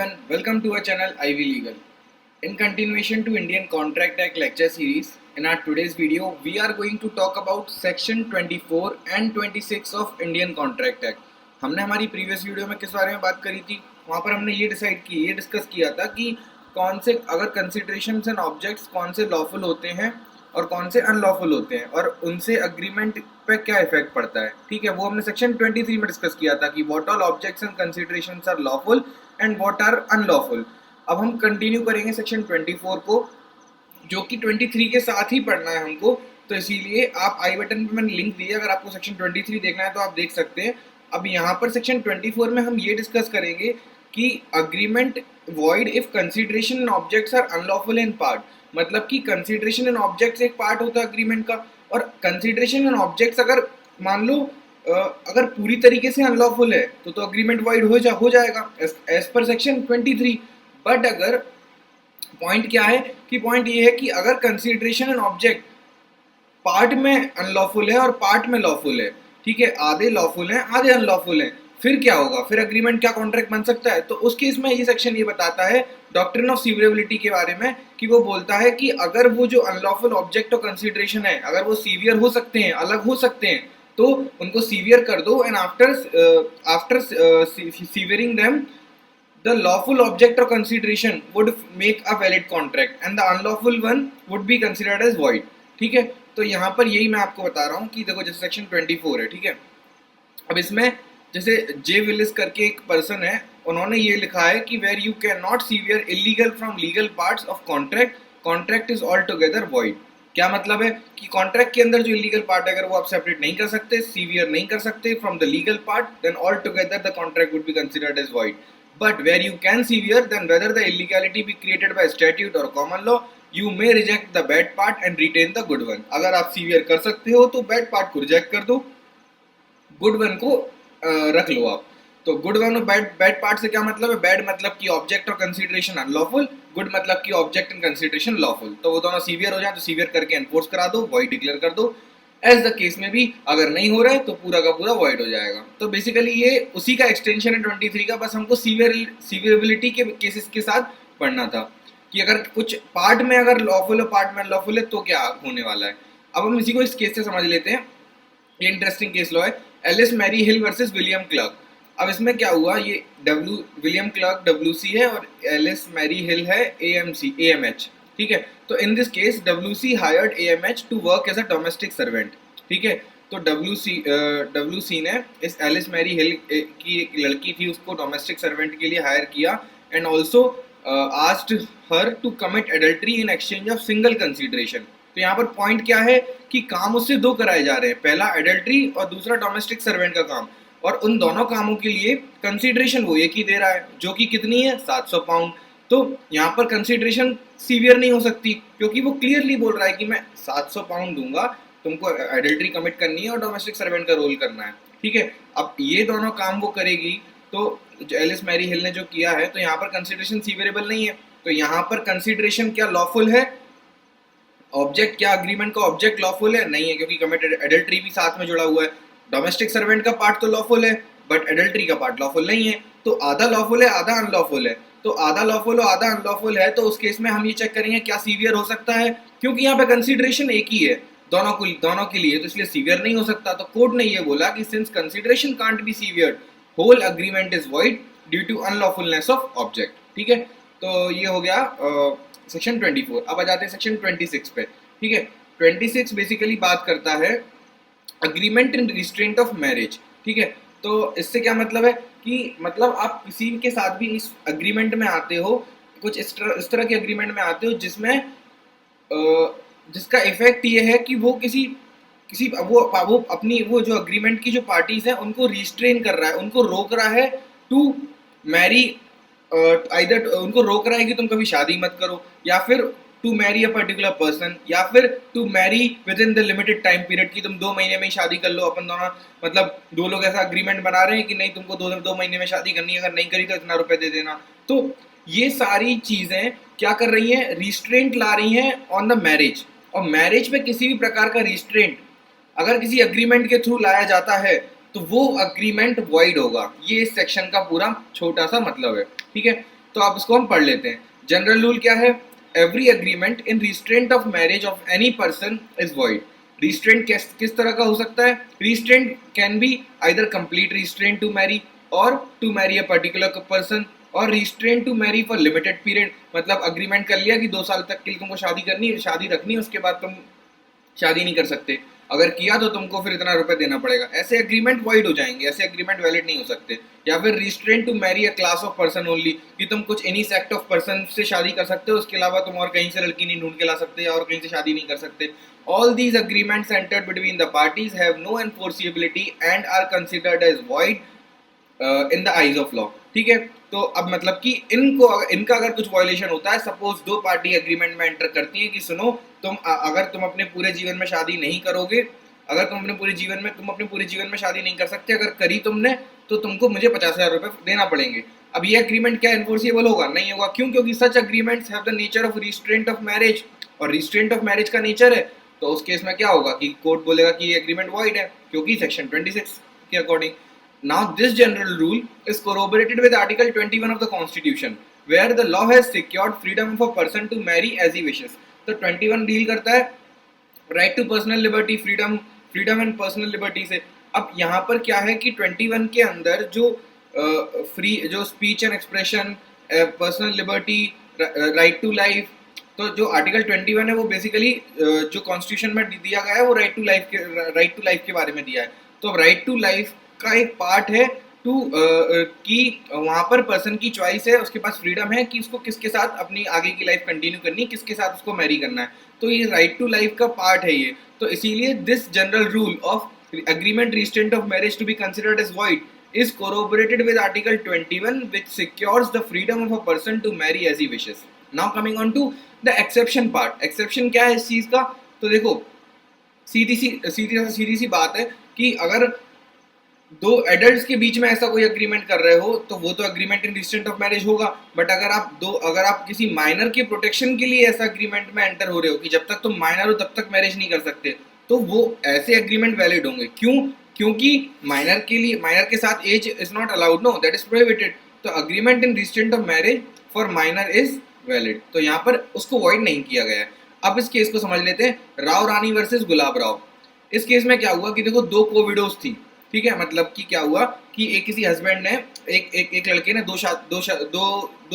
everyone, welcome to our channel Ivy Legal. In continuation to Indian Contract Act lecture series, in our today's video, we are going to talk about section 24 and 26 of Indian Contract Act. हमने हमारी previous video में किस बारे में बात करी थी? वहाँ पर हमने ये डिस्कस किया था कि कौन से अगर considerations and objects कौन से lawful होते हैं और कौन से अनलॉफुल होते हैं और उनसे अग्रीमेंट पे क्या इफेक्ट पड़ता है. ठीक है, वो हमने सेक्शन 23 में डिस्कस किया था कि what all objects and considerations are lawful and what are unlawful. अब हम कंटिन्यू करेंगे सेक्शन 24 को, जो कि 23 के साथ ही पढ़ना है हमको. तो इसीलिए आप आई बटन पे मैंने लिंक दिया, अगर आपको सेक्शन 23 देखना है तो आप देख सकते हैं. अब यहाँ पर सेक्शन 24 में हम ये डिस्कस करेंगे कि agreement void if consideration and objects are unlawful in part. मतलब कि कंसीडरेशन एंड ऑब्जेक्ट्स एक पार्ट होता है अग्रीमेंट का, और कंसीडरेशन एंड ऑब्जेक्ट्स अगर मान लो अगर पूरी तरीके से अनलॉफुल है तो अग्रीमेंट वॉइड हो जाएगा एज पर सेक्शन 23. बट अगर पॉइंट क्या है कि पॉइंट ये है कि अगर कंसीडरेशन एंड ऑब्जेक्ट पार्ट में अनलॉफुल है और पार्ट में लॉफुल है, ठीक है, आधे लॉफुल हैं आधे अनलॉफुल हैं, फिर क्या होगा, फिर अग्रीमेंट क्या कॉन्ट्रैक्ट बन सकता है. तो उस केस में ये सेक्शन ये बताता है डॉक्ट्रिन ऑफ सीवियरेबिलिटी के बारे में, कि वो बोलता है कि अगर वो जो अनलॉफुल ऑब्जेक्ट और कंसीडरेशन है अगर वो सीवियर हो सकते हैं, अलग हो सकते हैं, तो उनको सीवियर कर दो. And after severing them the lawful object or consideration would make a valid contract and the unlawful one would be considered as void. ठीक है, तो यहाँ पर यही मैं आपको बता रहा हूँ कि देखो जैसे सेक्शन 24 है, ठीक है. अब इसमें जैसे जे विलिस करके एक पर्सन है, उन्होंने ये लिखा है कि where you can not sever illegal from legal parts of contract, contract is altogether void. क्या मतलब है कि कॉन्ट्रैक्ट के अंदर जो इलीगल पार्ट है अगर वो आप सेपरेट नहीं कर सकते, सीवियर नहीं कर सकते from the legal part, then all together the contract would be considered as void. But where you can sever, then whether the illegality be created by statute or common law, you may reject the bad part and retain the good one. अगर आप severe कर सकते हो तो bad part को reject कर दो, good one को रख लो आप. तो गुड वन और बैड पार्ट से क्या मतलब है? बैड मतलब कि object or consideration unlawful, good मतलब कि ऑब्जेक्ट एंड कंसीडरेशन लॉफुल. तो वो दोनों सीवियर हो जाए तो सीवियर करके एनफोर्स करा दो, वॉइड डिक्लेयर कर दो. एज द केस में भी अगर नहीं हो रहा है तो पूरा का पूरा वॉइड हो जाएगा. तो बेसिकली ये उसी का एक्सटेंशन है 23 का, बस हमको सीवियरेबिलिटी के केसेस के साथ पढ़ना था कि अगर कुछ पार्ट में अगर लॉफुल है पार्ट में अनलॉफुल है तो क्या होने वाला है. अब हम इसी को इस केस से समझ लेते हैं. ये इंटरेस्टिंग केस लॉ है, एलिस मैरी हिल वर्सेस विलियम क्लर्क. अब इसमें क्या हुआ, ये विलियम क्लर्क WC है और एलिस मैरी हिल है AMH. ठीक है, तो in this case WC hired AMH to work as a domestic servant. ठीक है, तो WC ने इस एलिस मैरी हिल की एक लड़की थी उसको डोमेस्टिक सर्वेंट के लिए हायर किया and also asked her to commit adultery in exchange of single consideration. तो यहाँ पर पॉइंट क्या है कि काम उससे दो कराए जा रहे हैं, पहला एडल्ट्री और दूसरा डोमेस्टिक सर्वेंट का काम, और उन दोनों कामों के लिए कंसीडरेशन वो एक ही दे रहा है जो कि कितनी है 700 पाउंड. तो यहाँ पर कंसीडरेशन सीवियर नहीं हो सकती क्योंकि वो क्लियरली बोल रहा है कि मैं 700 पाउंड दूंगा, तुमको एडल्ट्री कमिट करनी है और डोमेस्टिक सर्वेंट का रोल करना है. ठीक है, अब ये दोनों काम वो करेगी, तो एलिस मैरी हिल ने जो किया है तो यहाँ पर कंसीडरेशन सीवियरेबल नहीं है. तो यहाँ पर कंसीडरेशन क्या लॉफुल है, ऑब्जेक्ट क्या अग्रीमेंट का ऑब्जेक्ट लॉफुल है? नहीं है, क्योंकि कमिटेड एडल्ट्री भी साथ में जुड़ा हुआ है. डोमेस्टिक सर्वेंट का पार्ट तो लॉफुल है बट एडल्ट्री का पार्ट लॉफुल नहीं है. तो आधा लॉफुल है आधा अनलॉफुल है. तो आधा लॉफुल और आधा अनलॉफुल है, तो उस केस में हम ये चेक करेंगे क्या सीवियर हो सकता है, क्योंकि यहाँ पे कंसीडरेशन एक ही है दोनों के लिए, तो इसलिए सीवियर नहीं हो सकता. तो कोर्ट ने ये बोला कि since consideration can't be sever, whole agreement is void due to unlawfulness of object. ठीक है, तो ये हो गया सेक्शन 24. अब आ जाते हैं सेक्शन 26 पे. ठीक है, 26 बेसिकली बात करता है agreement in restraint of marriage. ठीक है, तो इससे क्या मतलब है कि मतलब आप किसी के साथ भी इस अग्रीमेंट में आते हो, कुछ इस तरह के अग्रीमेंट में आते हो जिसमें जिसका इफेक्ट ये है कि वो किसी वो अपनी वो जो अग्रीमेंट की जो पार्टीज हैं उनको रिस्ट्रेन कर रहा है, उनको रोक रहा है टू मैरी, आइदर उनको रोक रहा है कि तुम कभी शादी मत करो, या फिर to marry a particular person, या फिर to marry within the limited time period की तुम 2 महीने में शादी कर लो. अपन दोनों मतलब दो लोग ऐसा अग्रीमेंट बना रहे हैं कि नहीं तुमको दो महीने में शादी करनी है, अगर नहीं करी तो इतना रुपए दे देना. तो ये सारी चीजें क्या कर रही हैं, रिस्ट्रेंट ला रही हैं ऑन द मैरिज. और मैरिज पे किसी भी प्रकार का रिस्ट्रेंट अगर किसी अग्रीमेंट के थ्रू लाया जाता है तो वो अग्रीमेंट वॉइड होगा. ये इस सेक्शन का पूरा छोटा सा मतलब है. ठीक है, तो आप इसको हम पढ़ लेते हैं। जनरल रूल क्या है? Every agreement in restraint of marriage of any person is void. Restraint किस तरह का हो सकता है? Restraint can be either complete restraint to marry or to marry a particular person, और restraint to marry for limited period, मतलब agreement कर लिया कि 2 साल तक के लिए तुमको शादी करनी है, शादी रखनी है, उसके बाद तुम शादी नहीं कर सकते, अगर किया तो तुमको फिर इतना रुपए देना पड़ेगा। ऐसे एग्रीमेंट वॉइड हो जाएंगे, ऐसे एग्रीमेंट वैलिड नहीं हो सकते। या फिर restraint to marry a class of person only, कि तुम कुछ इन्हीं सेक्ट ऑफ पर्सन से शादी कर सकते हो, उसके अलावा तुम और कहीं से लड़की नहीं ढूंढ के ला सकते और कहीं से शादी नहीं कर सकते। All these agreements entered between the parties have no enforceability and are considered as void in the eyes of law. ठीक है, तो अब मतलब कि इनका अगर कुछ वायलेशन होता है, सपोज दो पार्टी एग्रीमेंट में एंटर करती है कि सुनो अगर तुम अपने पूरे जीवन में शादी नहीं करोगे, अगर तुम अपने पूरे जीवन में शादी नहीं कर सकते, अगर करी तुमने तो तुमको मुझे 50,000 रुपए देना पड़ेंगे। अब ये एग्रीमेंट क्या एनफोर्सिबल होगा? नहीं होगा। क्यों? क्योंकि such agreements have the nature of restraint of marriage, और रिस्ट्रेंट ऑफ मैरिज का नेचर है, तो उस केस में क्या होगा कि कोर्ट बोलेगा कि ये एग्रीमेंट वॉइड है, क्योंकि सेक्शन 26 के according. Now this general rule is corroborated with Article 21 of the Constitution, where the law has secured freedom of a person to marry as he wishes. तो 21 डील करता है right to personal liberty, freedom and personal liberty से। अब यहाँ पर क्या है कि 21 के अंदर जो जो speech and expression, personal liberty, right to life, तो जो आर्टिकल 21 है वो बेसिकली जो कॉन्स्टिट्यूशन में दिया गया है वो राइट टू लाइफ के बारे में दिया है। तो अब राइट टू लाइफ का एक पार्ट है टू कि वहाँ पर पर्सन की चॉइस है, उसके पास फ्रीडम है कि उसको किसके साथ अपनी आगे की लाइफ कंटिन्यू करनी है, किसके साथ उसको मैरी करना है। तो ये राइट टू लाइफ का पार्ट है ये। तो इसीलिए this general rule of agreement restraint of marriage to be considered as void is corroborated with Article 21, which secures the freedom of a person to marry as he wishes. Now coming on to the exception part. Exception क्या है इस चीज का? तो देखो सीधी सी बात है कि अगर दो एडल्ट्स के बीच में ऐसा कोई एग्रीमेंट कर रहे हो तो वो तो agreement in restraint of marriage होगा। बट अगर आप किसी माइनर के प्रोटेक्शन के लिए ऐसा एग्रीमेंट में एंटर हो रहे हो कि जब तक तुम माइनर हो तब तक मैरिज नहीं कर सकते, तो वो ऐसे एग्रीमेंट वैलिड होंगे। क्यों? क्योंकि माइनर के साथ as is not allowed, no, that is prohibited. तो agreement in restraint of marriage for minor is valid, तो यहाँ पर उसको वॉइड नहीं किया गया है। अब इस केस को समझ लेते हैं, राव रानी वर्सेस गुलाब राव। इस केस में क्या हुआ कि देखो दो कोविडोज थी, ठीक है, मतलब कि क्या हुआ कि किसी हस्बैंड ने एक लड़के ने दो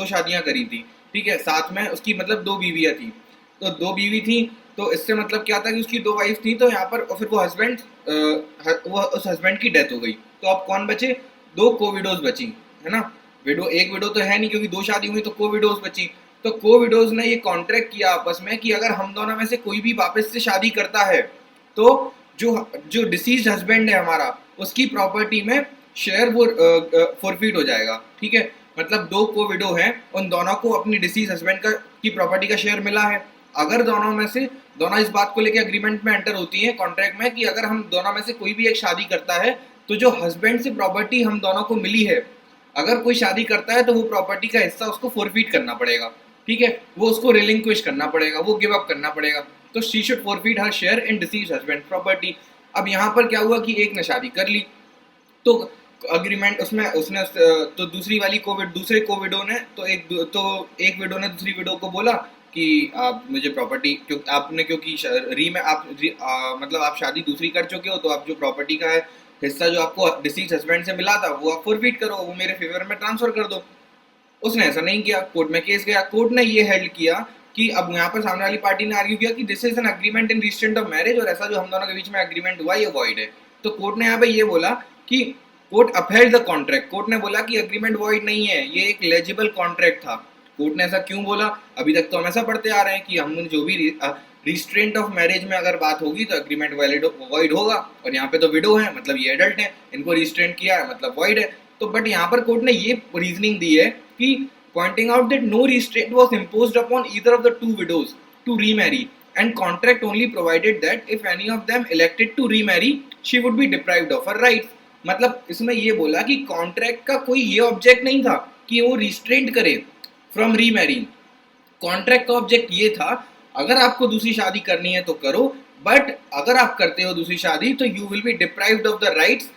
शादियां करी थी, ठीक है, साथ में उसकी मतलब 2 बीवियां थी। तो 2 बीवी थी, तो इससे मतलब क्या था कि उसकी 2 वाइफ थी, तो यहाँ पर और फिर वो उस हस्बैंड की डेथ हो गई। तो अब कौन बचे? 2 कोविडोज बची, है ना। एक विडो तो है नहीं क्योंकि 2 शादी हुई, तो कोविडोज बची। तो कोविडोज ने ये कॉन्ट्रैक्ट किया आपस में कि अगर हम दोनों में से कोई भी वापस से शादी करता है तो जो डिसीज्ड हस्बैंड है हमारा, उसकी प्रॉपर्टी में शेयर वो फॉरफिट हो जाएगा। ठीक है, मतलब 2 कोविडो हैं, उन दोनों को अपनी डिसीज हस्बैंड की प्रॉपर्टी का शेयर मिला है। अगर दोनों इस बात को लेकर एग्रीमेंट में एंटर होती है कॉन्ट्रैक्ट में कि अगर हम दोनों में से कोई भी एक शादी करता है तो जो हस्बैंड से प्रॉपर्टी हम दोनों को मिली है, अगर कोई शादी करता है तो वो प्रॉपर्टी का हिस्सा उसको फॉरफिट करना पड़ेगा। ठीक है, वो उसको रिलिंक्विश करना पड़ेगा, वो गिव अप करना पड़ेगा। तो she should forfeit her share in disease husband property. अब यहाँ पर क्या हुआ कि एक ने शादी कर ली, तो अग्रीमेंट उसने तो दूसरे कोविडो ने तो एक विडो ने दूसरी विडो को बोला कि आप मुझे प्रॉपर्टी क्योंकि मतलब आप शादी दूसरी कर चुके हो, तो आप जो प्रॉपर्टी का है हिस्सा जो आपको डिसीज हस्बैंड से मिला था वो आप फॉरफिट करो, वो मेरे फेवर में ट्रांसफर कर दो। उसने ऐसा नहीं किया, कोर्ट में केस गया। कोर्ट ने ये हेल्ड किया कि अब यहाँ पर सामने वाली पार्टी ने आर्ग्यू किया कि this is an agreement in restraint of marriage, और ऐसा जो हम दोनों के बीच में एग्रीमेंट हुआ ये वॉइड है। तो कोर्ट ने यहाँ पे ये बोला कि court upheld the contract. Court ने बोला कि एग्रीमेंट वॉइड नहीं है, ये एक लेजिबल कॉन्ट्रैक्ट था। कोर्ट ने ऐसा क्यों बोला? अभी तक तो हम ऐसा पढ़ते आ रहे हैं कि हम जो भी रिस्ट्रेंट ऑफ मैरिज में अगर बात होगी तो एग्रीमेंट वॉइड होगा, और यहाँ पे तो विडो है, मतलब ये एडल्ट है, इनको रिस्ट्रेंट किया है मतलब वॉइड है। तो बट यहाँ पर कोर्ट ने ये रीजनिंग दी है कि pointing out that no restraint was imposed upon either of the 2 widows to remarry, and contract only provided that if any of them elected to remarry, she would be deprived of her rights. मतलब इसमें ये बोला कि contract का कोई ये object नहीं था कि वो रिस्ट्रेंट करे फ्रॉम रीमैरिंग। कॉन्ट्रैक्ट का ऑब्जेक्ट ये था अगर आपको दूसरी शादी करनी है तो करो, बट अगर आप करते हो दूसरी शादी तो you will be deprived of the rights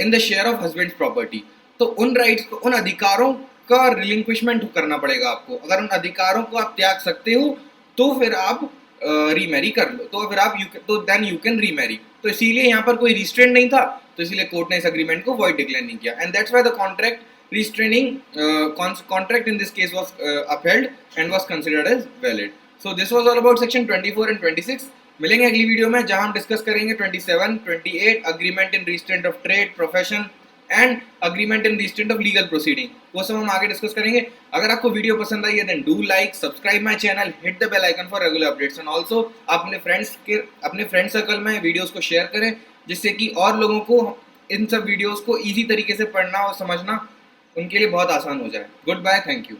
in the share of husband's property. तो उन राइट्स को, उन अधिकारों का रिलिंक्विशमेंट करना पड़ेगा आपको। अगर उन अधिकारों को आप त्याग सकते हो तो फिर आप रीमैरी कर लो, तो फिर आप तो देन यू कैन रीमैरी। तो इसीलिए यहाँ पर कोई रिस्ट्रेंट नहीं था, तो इसीलिए कोर्ट ने इस अग्रीमेंट को वॉइड डिक्लेयर नहीं किया, and that's why the contract restraining contract in this case was upheld and was considered as valid. So this was all about section 24 and 26। मिलेंगे अगली वीडियो में जहां हम डिस्कस करेंगे 27, 28 agreement in restraint of trade, profession and agreement in restraint of legal proceeding. वो सब हम आगे डिस्कस करेंगे। अगर आपको वीडियो पसंद आई है then do like, subscribe my channel, hit the bell icon for regular updates, and also अपने फ्रेंड सर्कल में वीडियोस को शेयर करें जिससे कि और लोगों को इन सब वीडियोस को इजी तरीके से पढ़ना और समझना उनके लिए बहुत आसान हो जाए। Goodbye, thank you.